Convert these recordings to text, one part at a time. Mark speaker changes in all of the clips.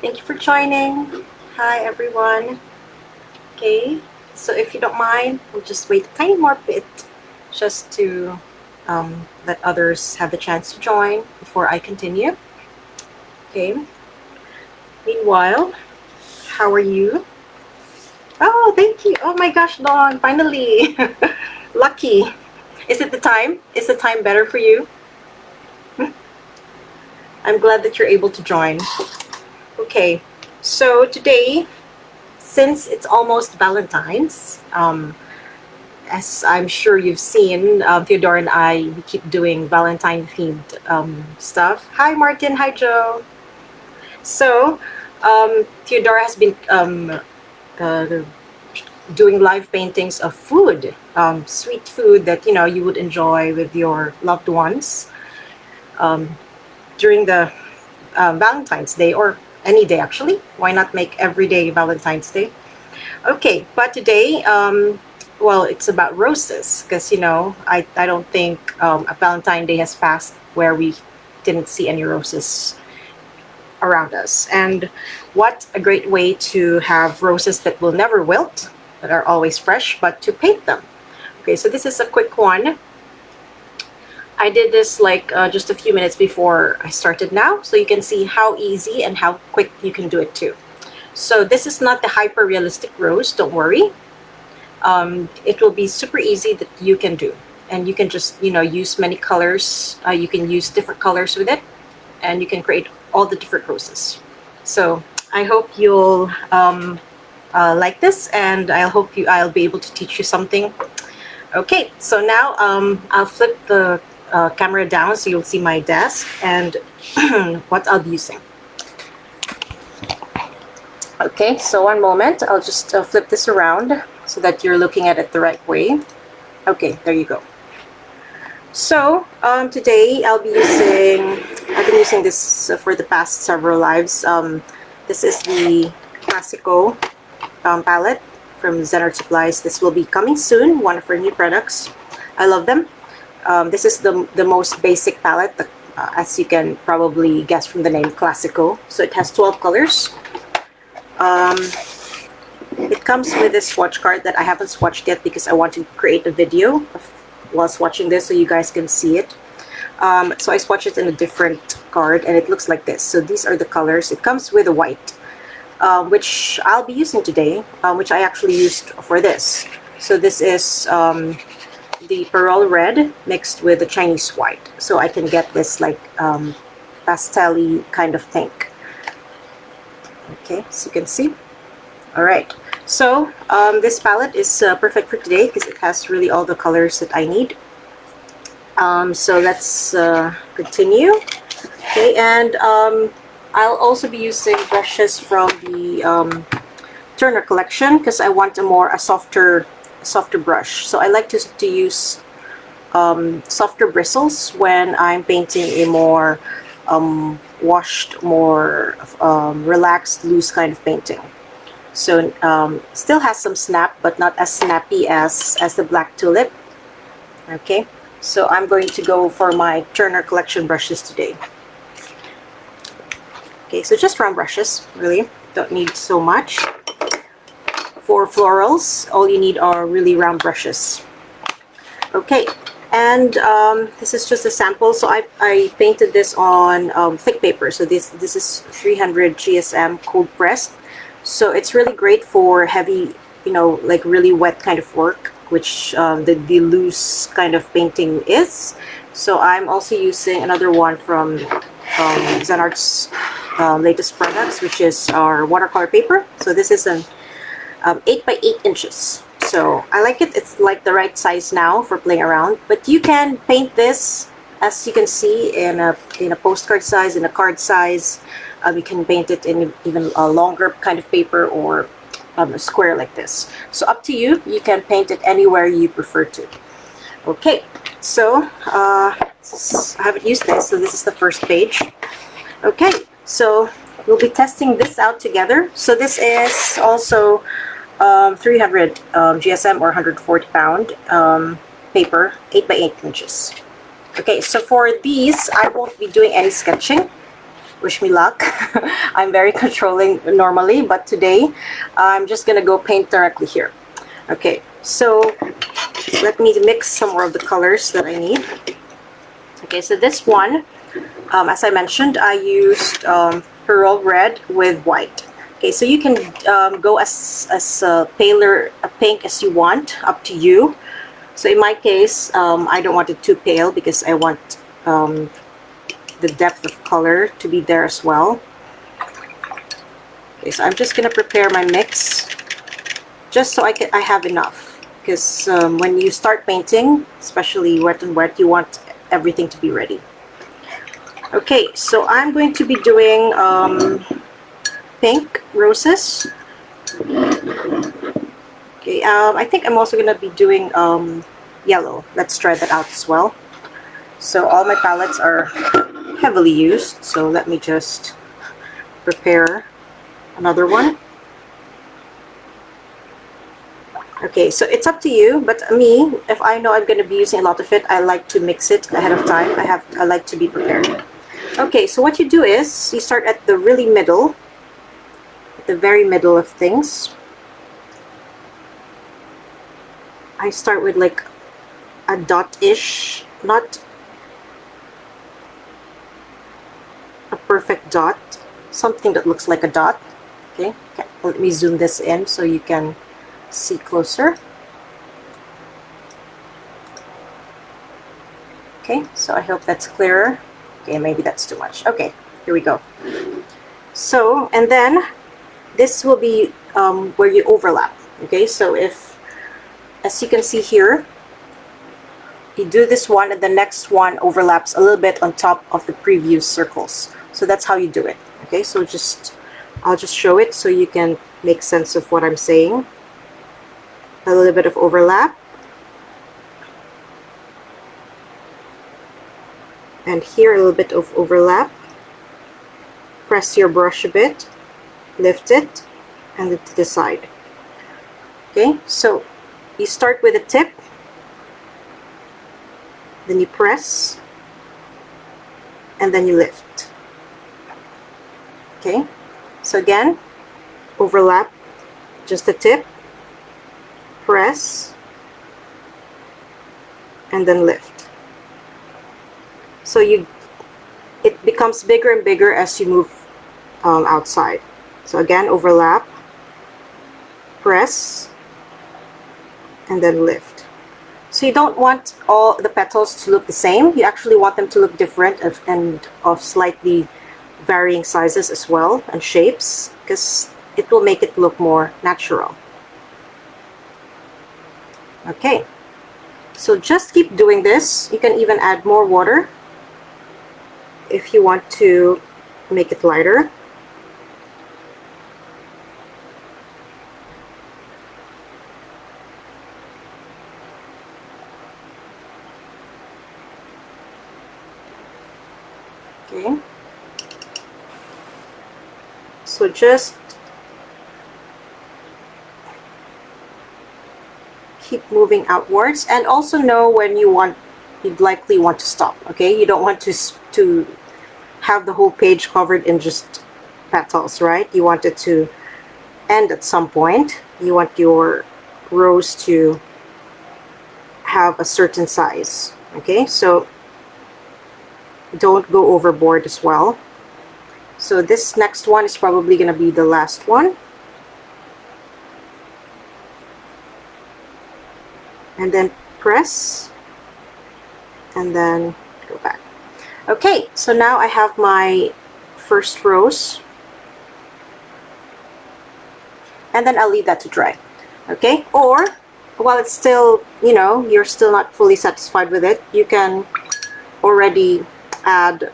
Speaker 1: Thank you for joining. Hi, everyone. Okay, so if you don't mind, we'll just wait a tiny more bit just to let others have the chance to join before I continue. Okay. Meanwhile, how are you? Oh, thank you. Oh my gosh, Dawn, finally. Lucky. Is it the time? Is the time better for you? I'm glad that you're able to join. Okay, so today, since it's almost Valentine's, as I'm sure you've seen, Theodore and I, we keep doing Valentine-themed stuff. Hi, Martin. Hi, Joe. So, Theodore has been uh, doing live paintings of food, sweet food that you would enjoy with your loved ones during the Valentine's Day, or any day actually. Why not make every day Valentine's Day? Okay, but today, well, it's about roses because I don't think a Valentine Day has passed where we didn't see any roses around us. And what a great way to have roses that will never wilt, that are always fresh, but to paint them. Okay, so this is a quick one. I did this like just a few minutes before I started now, so you can see how easy and how quick you can do it too. So this is not the hyper realistic rose, don't worry. It will be super easy that you can do, and you can just use many colors. You can use different colors with it, and you can create all the different roses. So I hope you'll like this, and I'll be able to teach you something. Okay, so now I'll flip the camera down so you'll see my desk and what I'll be using. Okay, so one moment, I'll just flip this around so that you're looking at it the right way. Okay, there you go. So today I've been using this for the past several lives. This is the Classico palette from Zen Art Supplies. This will be coming soon, one of our new products. I love them. This is the most basic palette, as you can probably guess from the name, Classico. So it has 12 colors. It comes with a swatch card that I haven't swatched yet because I want to create a video while swatching this so you guys can see it. So I swatched it in a different card and it looks like this. So these are the colors. It comes with a white, which I'll be using today, which I actually used for this. So this is the Pearl Red mixed with the Chinese white. So I can get this like pastel-y kind of pink. Okay, so you can see. Alright, so this palette is perfect for today because it has really all the colors that I need. So let's continue. Okay, and I'll also be using brushes from the Turner collection because I want a softer brush. So I like to use softer bristles when I'm painting a more washed, more relaxed, loose kind of painting. So still has some snap, but not as snappy as the Black Tulip. Okay, so I'm going to go for my Turner collection brushes today. Okay, so just round brushes, really. Don't need so much. For florals, all you need are really round brushes. Okay, and this is just a sample. So I painted this on thick paper. So this is 300 GSM cold pressed. So it's really great for heavy, like really wet kind of work, which the loose kind of painting is. So I'm also using another one from Zen Art's latest products, which is our watercolor paper. So this is an 8 by 8 inches. So I like it. It's like the right size now for playing around. But you can paint this, as you can see, in a postcard size, in a card size. You can paint it in even a longer kind of paper or a square like this. So up to you. You can paint it anywhere you prefer to. Okay, so I haven't used this, so this is the first page. Okay, so we'll be testing this out together. So this is also 300 GSM or 140 pound paper, 8 by 8 inches. Okay, so for these, I won't be doing any sketching. wish me luck. I'm very controlling normally, but today I'm just gonna go paint directly here. Okay, so let me mix some more of the colors that I need. Okay, so this one, as I mentioned, I used pearl red with white. Okay, so you can go as paler a pink as you want, up to you. So in my case, I don't want it too pale because I want the depth of color to be there as well. Okay, so I'm just gonna prepare my mix just so I have enough, because when you start painting, especially wet and wet, you want everything to be ready. Okay, so I'm going to be doing pink roses. Okay, I think I'm also gonna be doing yellow. Let's try that out as well. So all my palettes are heavily used, so let me just prepare another one. Okay, so it's up to you, but me, if I know I'm going to be using a lot of it, I like to mix it ahead of time. I like to be prepared. Okay, so what you do is you start at the really middle, at the very middle of things. I start with like a dot-ish, not a perfect dot, something that looks like a dot. Okay, let me zoom this in so you can see closer. Okay, so I hope that's clearer. Okay, maybe that's too much. Okay, here we go. So, and then this will be where you overlap. Okay, so if, as you can see here, you do this one and the next one overlaps a little bit on top of the previous circles. So that's how you do it. Okay, so I'll just show it so you can make sense of what I'm saying. A little bit of overlap. And here a little bit of overlap. Press your brush a bit, lift it, and then to the side. Okay, so you start with a tip, then you press, and then you lift. Okay, so again, overlap, just a tip, press, and then lift. So it becomes bigger and bigger as you move outside. So again, overlap, press, and then lift. So you don't want all the petals to look the same. You actually want them to look different and of slightly varying sizes as well and shapes, because it will make it look more natural. Okay, so just keep doing this. You can even add more water if you want to make it lighter. Okay, so just keep moving outwards, and also know when you'd likely want to stop. Okay, you don't want to have the whole page covered in just petals, right? You want it to end at some point. You want your rose to have a certain size. Okay, so don't go overboard as well. So this next one is probably going to be the last one. And then press, and then go back. Okay, so now I have my first rose. And then I'll leave that to dry. Okay, or while it's still, you're still not fully satisfied with it, you can already add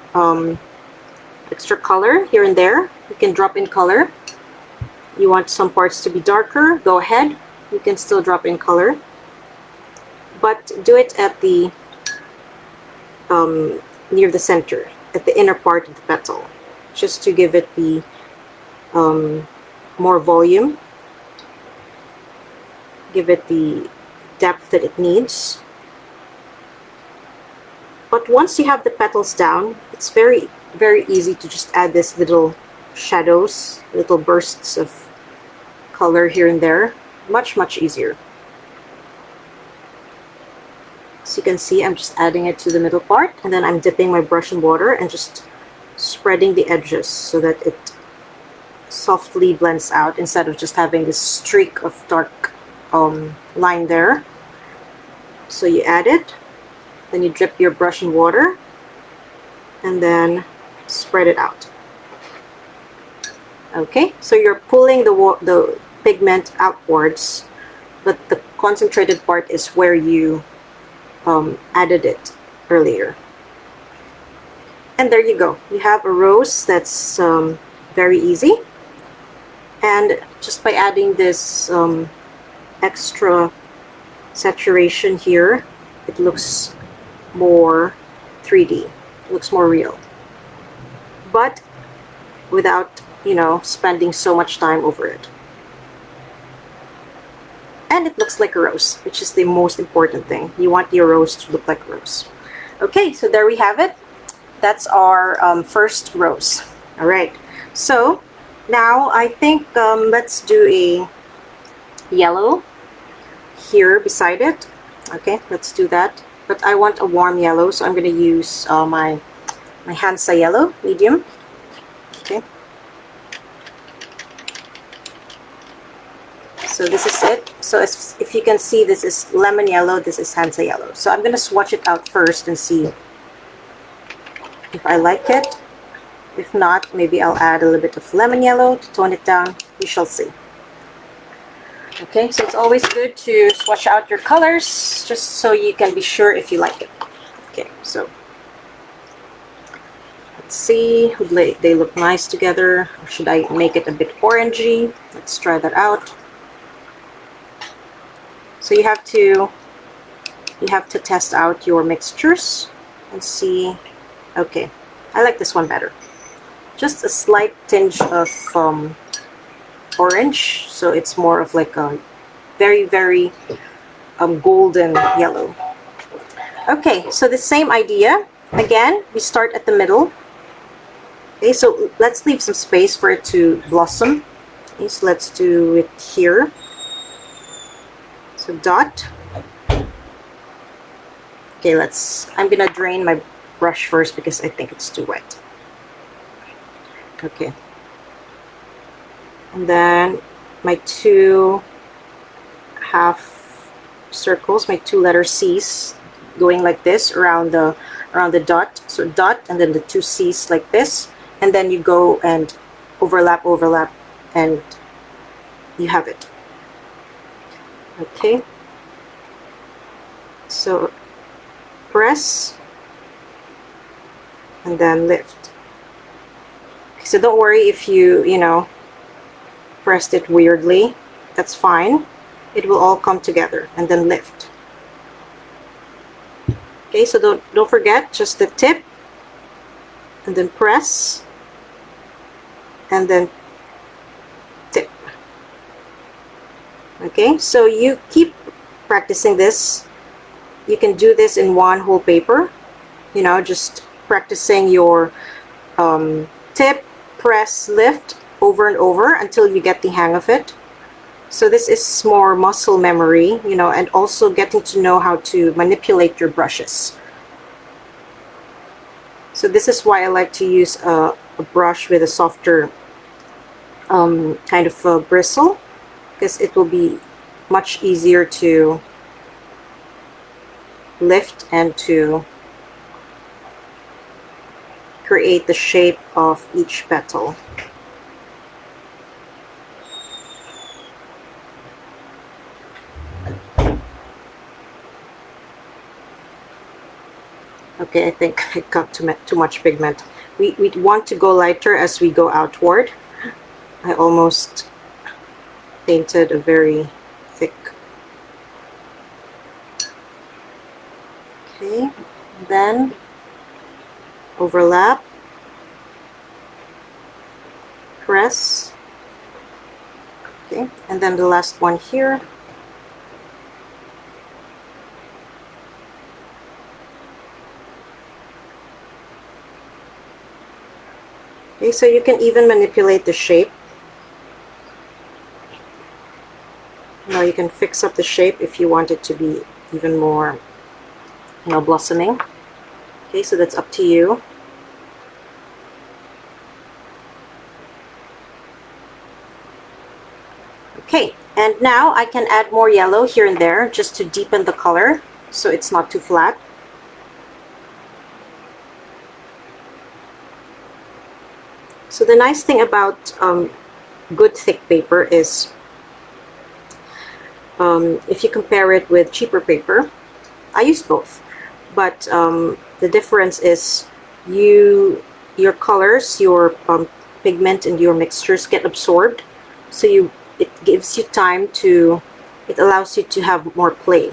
Speaker 1: extra color here and there. You can drop in color. You want some parts to be darker, go ahead. You can still drop in color, but do it at the near the center, at the inner part of the petal, just to give it the more volume, give it the depth that it needs. But once you have the petals down, it's very very easy to just add this little shadows, little bursts of color here and there. Much easier. So you can see I'm just adding it to the middle part, and then I'm dipping my brush in water and just spreading the edges so that it softly blends out instead of just having this streak of dark line there. So you add it, then you dip your brush in water, and then spread it out. Okay, so you're pulling the pigment outwards, but the concentrated part is where you added it earlier. And there you go. You have a rose that's very easy. And just by adding this extra saturation here, it looks more 3D. It looks more real. But without, you know, spending so much time over it. And it looks like a rose, which is the most important thing. You want your rose to look like a rose. Okay, so there we have it. That's our first rose. All right, so now I think let's do a yellow here beside it. Okay, let's do that. But I want a warm yellow, so I'm going to use my Hansa yellow, medium. Okay. So this is it. So if you can see, this is lemon yellow, this is Hansa yellow. So I'm going to swatch it out first and see if I like it. If not, maybe I'll add a little bit of lemon yellow to tone it down. You shall see. Okay, so it's always good to swatch out your colors just so you can be sure if you like it. Okay, so let's see. They look nice together. Or should I make it a bit orangey? Let's try that out. So you have to test out your mixtures and see. Okay, I like this one better. Just a slight tinge of orange, so it's more of like a very golden yellow. Okay, so the same idea again. We start at the middle. Okay, so let's leave some space for it to blossom. Okay, so let's do it here. So dot. Okay, I'm gonna drain my brush first because I think it's too wet. Okay. And then my two half circles, my two letter C's, going like this around the dot. So dot and then the two C's like this, and then you go and overlap, and you have it. Okay, so press and then lift. Okay, so don't worry if you pressed it weirdly. That's fine. It will all come together, and then lift. Okay, so don't forget just the tip, and then press, and then tip. Okay, so you keep practicing this. You can do this in one whole paper, just practicing your tip, press, lift over and over until you get the hang of it. So this is more muscle memory, and also getting to know how to manipulate your brushes. So this is why I like to use a brush with a softer kind of bristle, because it will be much easier to lift and to create the shape of each petal. Okay, I think I got too much pigment. We want to go lighter as we go outward. I almost painted a very thick. Okay, then overlap, press. Okay, and then the last one here. Okay, so you can even manipulate the shape. You know, you can fix up the shape if you want it to be even more, you know, blossoming. Okay, so that's up to you. Okay, and now I can add more yellow here and there just to deepen the color so it's not too flat. So the nice thing about good thick paper is if you compare it with cheaper paper, I use both, but the difference is your colors, your pigment and your mixtures get absorbed, so it gives you time to, it allows you to have more play.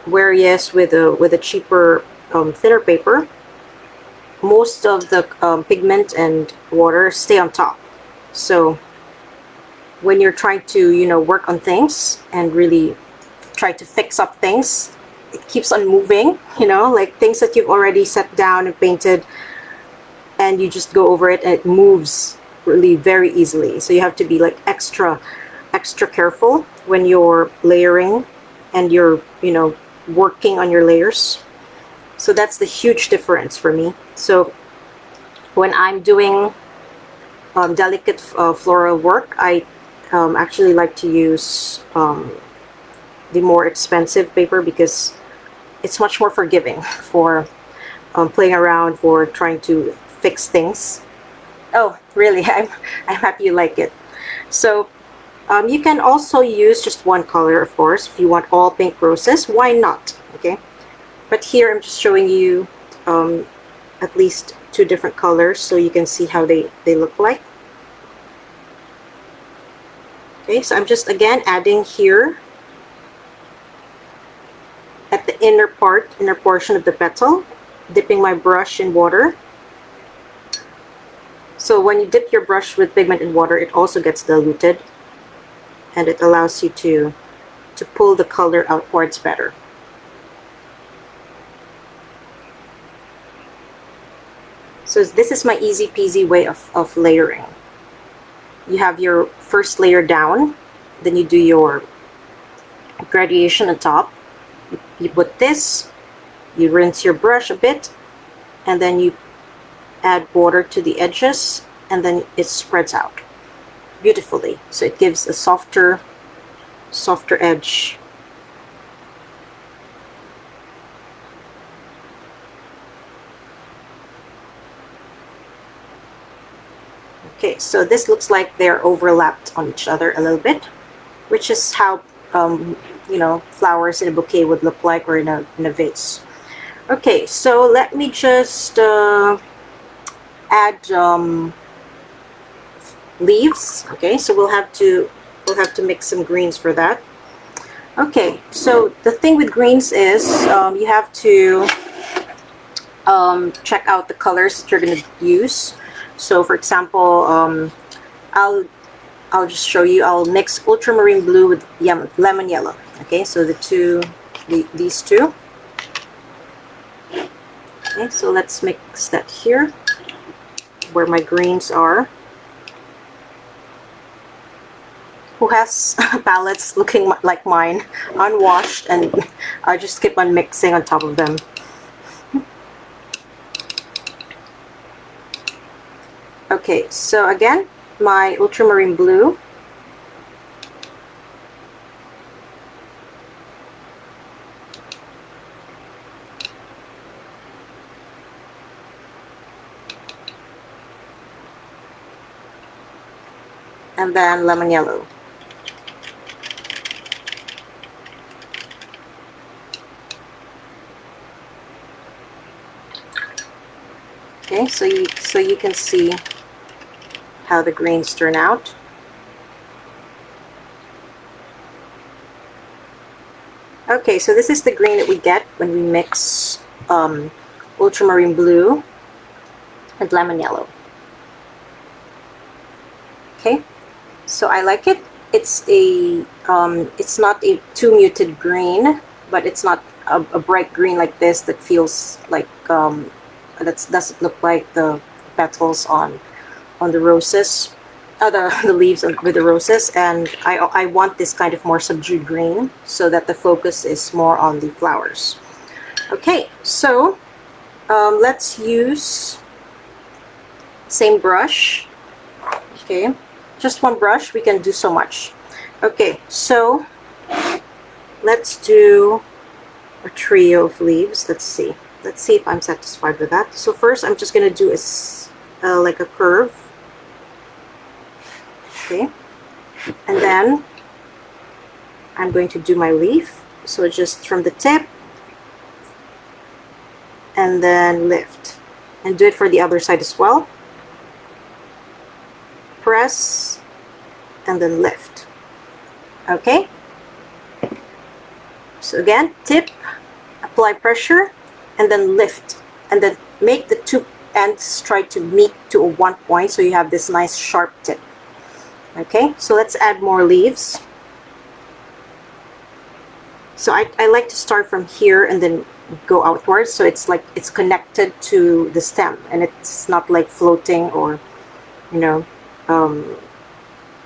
Speaker 1: Whereas with a cheaper thinner paper, most of the pigment and water stay on top. So when you're trying to, you know, work on things and really try to fix up things, it keeps on moving, you know, like things that you've already set down and painted, and you just go over it and it moves really very easily. So you have to be like extra careful when you're layering and you're, you know, working on your layers. So that's the huge difference for me. So when I'm doing delicate floral work, I actually like to use the more expensive paper because it's much more forgiving for playing around, for trying to fix things. Oh, really? I'm happy you like it. So you can also use just one color, of course. If you want all pink roses, why not? Okay. But here I'm just showing you at least two different colors so you can see how they look like. Okay, so I'm just again adding here at the inner portion of the petal, dipping my brush in water. So when you dip your brush with pigment in water, it also gets diluted and it allows you to pull the color outwards better. So this is my easy peasy way of layering. You have your first layer down, then you do your gradation on top. You put this, you rinse your brush a bit, and then you add water to the edges, and then it spreads out beautifully. So it gives a softer edge. Okay, so this looks like they're overlapped on each other a little bit, which is how you know, flowers in a bouquet would look like, or in a vase. Okay, so let me just add leaves. Okay, so we'll have to mix some greens for that. Okay, so the thing with greens is you have to check out the colors that you're going to use. So for example, I'll just show you. I'll mix ultramarine blue with lemon yellow. Okay, so these two. Okay, so let's mix that here where my greens are. Who has palettes looking like mine, unwashed, and I just keep on mixing on top of them. Okay, so again, my ultramarine blue. And then lemon yellow. Okay, so you can see how the greens turn out. Okay, so this is the green that we get when we mix ultramarine blue and lemon yellow. Okay, so I like it. It's not a too muted green, but it's not a bright green like this that feels like that doesn't look like the petals on the roses, the leaves with the roses, and I want this kind of more subdued green so that the focus is more on the flowers. Okay, so let's use same brush. Okay, just one brush, we can do so much. Okay, so let's do a trio of leaves. Let's see if I'm satisfied with that. So first I'm just gonna do like a curve. Okay, and then I'm going to do my leaf. So just from the tip and then lift, and do it for the other side as well. Press and then lift. Okay, so again, tip, apply pressure, and then lift, and then make the two ends try to meet to a one point so you have this nice sharp tip. Okay, so let's add more leaves. So I like to start from here and then go outwards, so it's like it's connected to the stem and it's not like floating, or you know,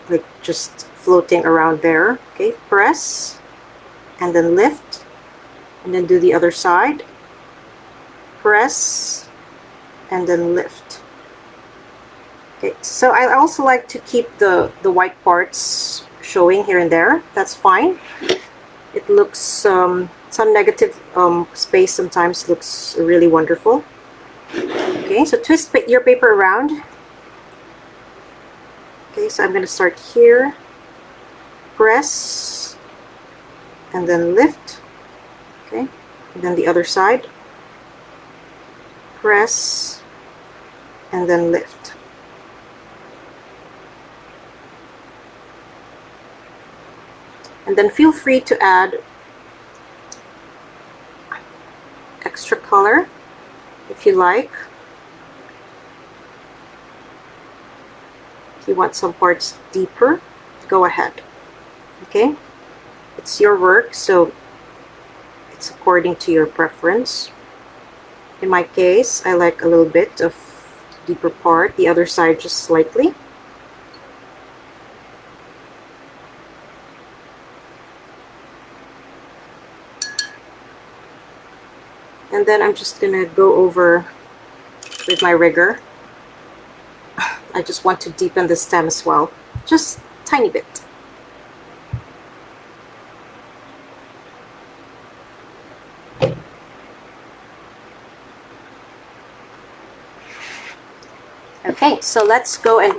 Speaker 1: like just floating around there. Okay, press and then lift, and then do the other side. Press and then lift. Okay, so I also like to keep the white parts showing here and there. That's fine. It looks some negative space sometimes looks really wonderful. Okay, so twist your paper around. Okay, so I'm going to start here. Press and then lift. Okay, and then the other side. Press and then lift. And then feel free to add extra color if you like. If you want some parts deeper, go ahead. Okay, it's your work, so it's according to your preference. In my case, I like a little bit of deeper part, the other side just slightly. And then I'm just gonna go over with my rigger. I just want to deepen the stem as well, just tiny bit. Okay, so let's go and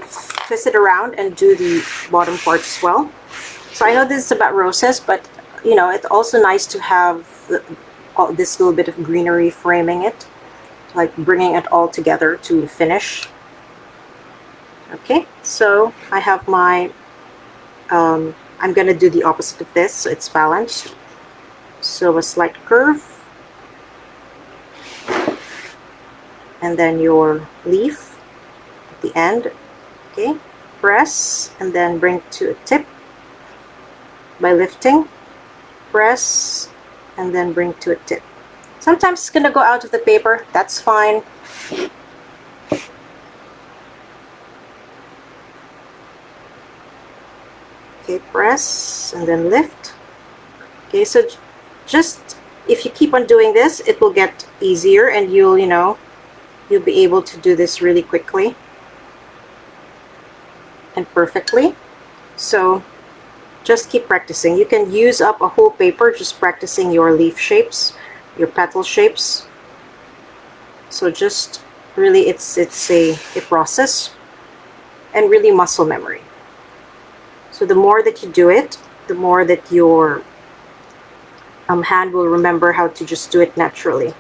Speaker 1: twist it around and do the bottom part as well. So I know this is about roses, but you know, it's also nice to have this little bit of greenery framing it, like bringing it all together to finish. Okay, so I have my, I'm going to do the opposite of this, so it's balanced. So a slight curve, and then your leaf at the end. Okay, press and then bring to a tip by lifting, press and then bring to a tip. Sometimes it's going to go out of the paper, that's fine. Okay, press and then lift. Okay, so just if you keep on doing this, it will get easier, and you'll be able to do this really quickly and perfectly. So just keep practicing. You can use up a whole paper just practicing your leaf shapes, your petal shapes. So just really it's a process and really muscle memory. So the more that you do it, the more that your hand will remember how to just do it naturally.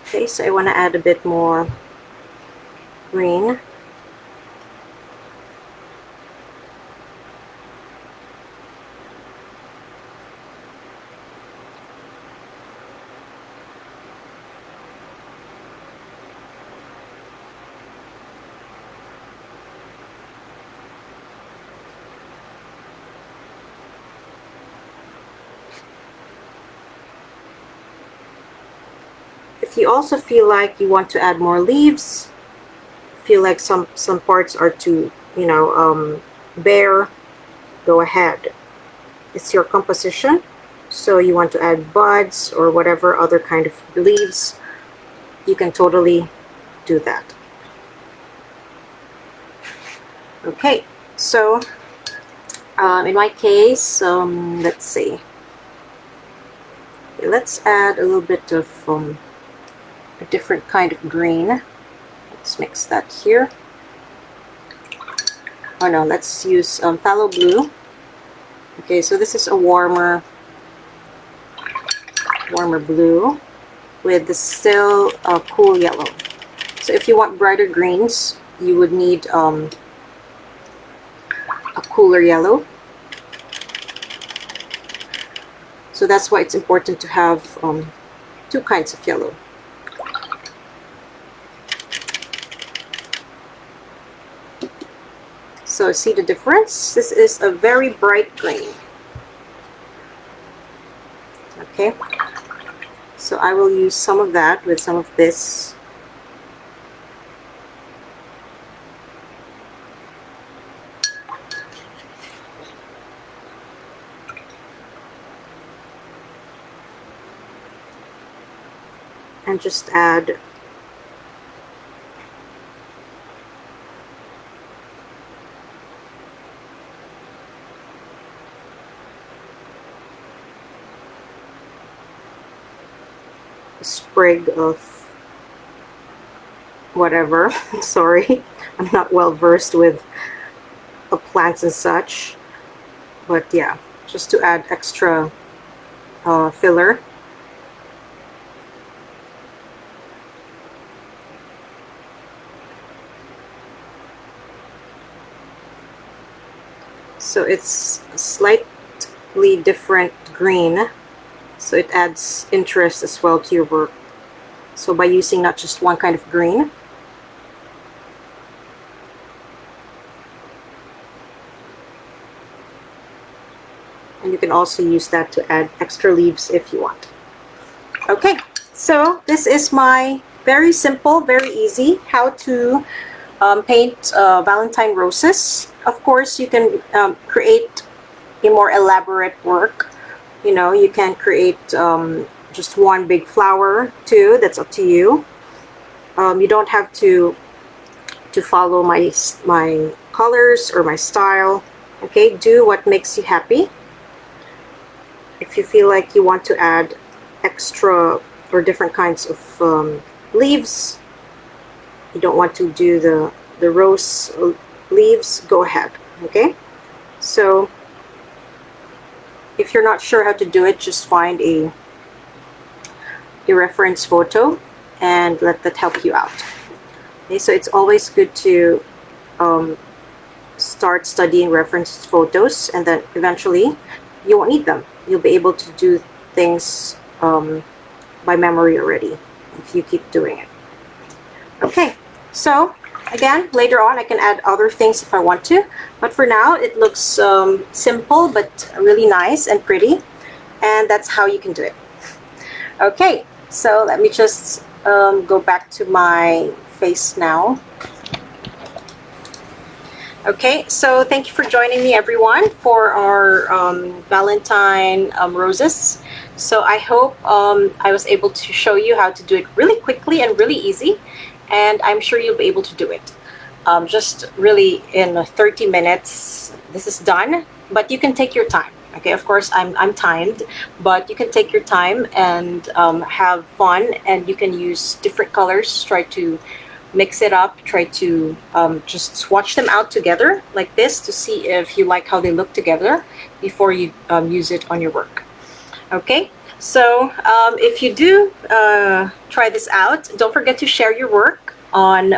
Speaker 1: Okay, so I want to add a bit more green. if you also feel like you want to add more leaves, feel like some parts are too, you know, bare, go ahead. It's your composition. So you want to add buds or whatever other kind of leaves, you can totally do that. Okay, so in my case, let's see. Okay, let's add a little bit of a different kind of green. Let's mix that here. Oh no, let's use phthalo blue. Okay, so this is a warmer blue with the still cool yellow. So if you want brighter greens, you would need a cooler yellow. So that's why it's important to have two kinds of yellow. So see the difference? This is a very bright green. Okay, so I will use some of that with some of this. And just add a sprig of whatever. Sorry, I'm not well versed with plants and such, but yeah, just to add extra filler. So it's slightly different green, so it adds interest as well to your work. So by using not just one kind of green, and you can also use that to add extra leaves if you want. Okay, so this is my very simple, very easy how to paint Valentine roses. Of course, you can create a more elaborate work. You know, you can create just one big flower too. That's up to you. You don't have to follow my colors or my style. Okay, do what makes you happy. If you feel like you want to add extra or different kinds of leaves, you don't want to do the rose leaves, go ahead. Okay, so if you're not sure how to do it, just find a reference photo and let that help you out. Okay, so it's always good to start studying reference photos, and then eventually you won't need them. You'll be able to do things by memory already if you keep doing it. Okay, so again, later on I can add other things if I want to, but for now it looks simple but really nice and pretty, and that's how you can do it. Okay, so let me just go back to my face now. Okay, so thank you for joining me, everyone, for our Valentine roses. So I hope I was able to show you how to do it really quickly and really easy, and I'm sure you'll be able to do it. Just really in 30 minutes, this is done, but you can take your time. Okay, of course, I'm timed, but you can take your time and have fun, and you can use different colors, try to mix it up, try to just swatch them out together like this to see if you like how they look together before you use it on your work. Okay, so if you do try this out, don't forget to share your work on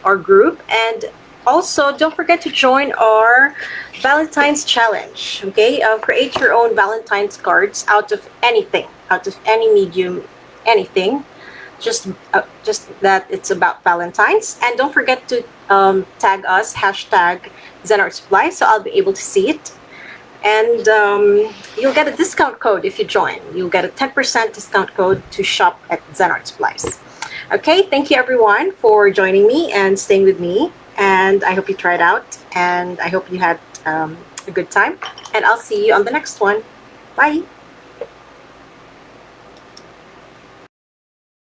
Speaker 1: our group, and also don't forget to join our Valentine's challenge. Okay, create your own Valentine's cards out of anything, out of any medium, anything. Just that it's about Valentine's, and don't forget to tag us, hashtag Zen Art Supply, so I'll be able to see it. And you'll get a discount code if you join. You'll get a 10% discount code to shop at Zen Art Supplies. Okay, thank you everyone for joining me and staying with me. And I hope you try it out. And I hope you had a good time. And I'll see you on the next one. Bye.